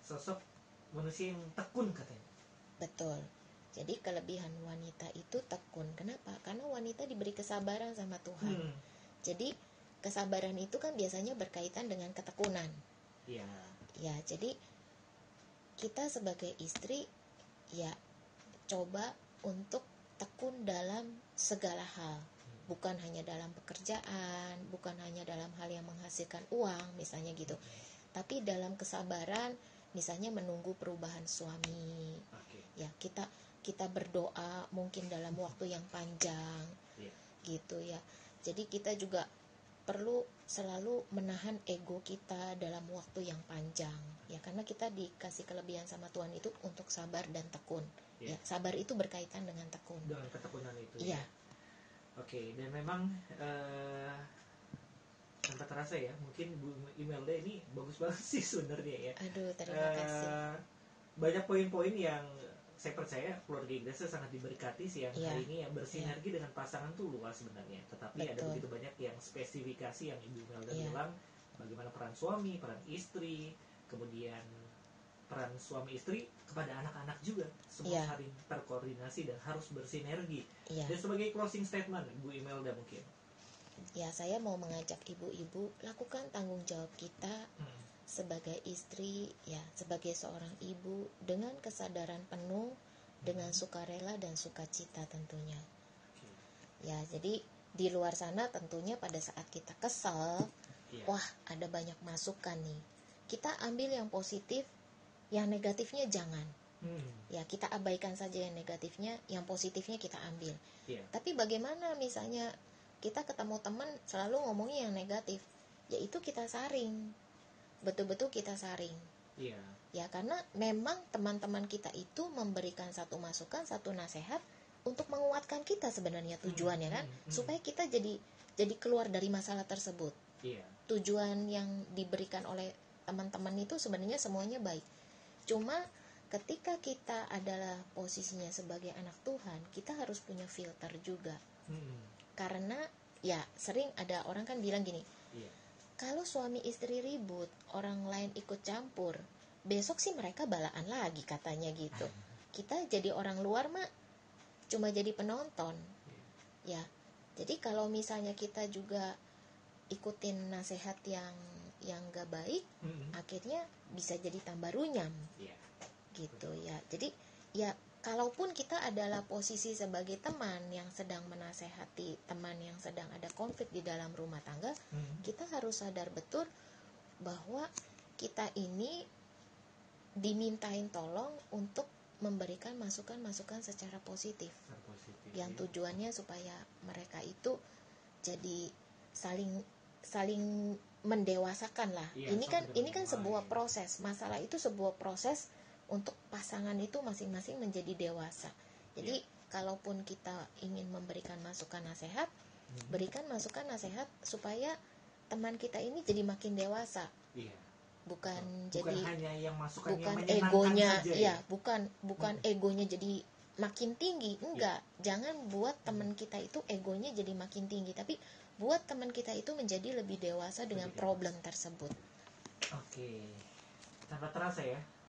sosok manusia yang tekun katanya. Betul. Jadi kelebihan wanita itu tekun. Kenapa? Karena wanita diberi kesabaran sama Tuhan. Jadi kesabaran itu kan biasanya berkaitan dengan ketekunan. Iya. Ya, jadi kita sebagai istri ya coba untuk tekun dalam segala hal. Bukan hanya dalam pekerjaan, bukan hanya dalam hal yang menghasilkan uang, misalnya gitu. Tapi dalam kesabaran, misalnya menunggu perubahan suami. Ya, kita berdoa mungkin dalam waktu yang panjang. Gitu ya. Jadi kita juga perlu selalu menahan ego kita dalam waktu yang panjang. Ya, karena kita dikasih kelebihan sama Tuhan itu untuk sabar dan tekun. Ya, sabar itu berkaitan dengan tekun. Dengan ketekunan itu. Iya. Oke, dan memang tanpa terasa ya, mungkin Bu Imelda ini bagus banget sih sebenarnya ya. Aduh, terima kasih. Banyak poin-poin yang saya percaya keluarga Inggrisnya sangat diberkati sih yang hari ini ya, bersinergi dengan pasangan tuh luas sebenarnya. Tetapi ada begitu banyak yang spesifikasi yang Ibu Imelda bilang, bagaimana peran suami, peran istri, kemudian peran suami istri kepada anak-anak juga, semua saling terkoordinasi dan harus bersinergi. Dan sebagai closing statement Bu Imelda mungkin. Ya, saya mau mengajak ibu-ibu lakukan tanggung jawab kita sebagai istri, ya, sebagai seorang ibu dengan kesadaran penuh, dengan sukarela dan sukacita tentunya. Ya, jadi di luar sana tentunya pada saat kita kesal, wah ada banyak masukan nih. Kita ambil yang positif, yang negatifnya jangan. Ya, kita abaikan saja yang negatifnya, yang positifnya kita ambil. Tapi bagaimana misalnya kita ketemu teman selalu ngomongin yang negatif, yaitu kita saring. Betul-betul kita saring. Ya, karena memang teman-teman kita itu memberikan satu masukan, satu nasihat untuk menguatkan kita sebenarnya tujuannya kan, supaya kita jadi keluar dari masalah tersebut. Tujuan yang diberikan oleh teman-teman itu sebenarnya semuanya baik. Cuma ketika kita adalah posisinya sebagai anak Tuhan, kita harus punya filter juga. Karena ya sering ada orang kan bilang gini, kalau suami istri ribut, orang lain ikut campur, besok sih mereka balaan lagi katanya gitu. Kita jadi orang luar mah cuma jadi penonton. Ya, jadi kalau misalnya kita juga ikutin nasihat yang gak baik, akhirnya bisa jadi tambah runyam. Gitu ya. Jadi ya kalaupun kita adalah posisi sebagai teman yang sedang menasehati teman yang sedang ada konflik di dalam rumah tangga, kita harus sadar betul bahwa kita ini dimintain tolong untuk memberikan masukan-masukan secara positif. Yang tujuannya supaya mereka itu jadi saling mendewasakan lah. Ini kan sebuah proses. Masalah itu sebuah proses untuk pasangan itu masing-masing menjadi dewasa. Jadi kalaupun kita ingin memberikan masukan nasihat, berikan masukan nasihat supaya teman kita ini jadi makin dewasa. Bukan hanya yang masukan bukan yang egonya saja, bukan egonya jadi makin tinggi. Enggak. Jangan buat teman kita itu egonya jadi makin tinggi, tapi buat teman kita itu menjadi lebih dewasa dengan problem tersebut. Oke. Tanpa terasa ya,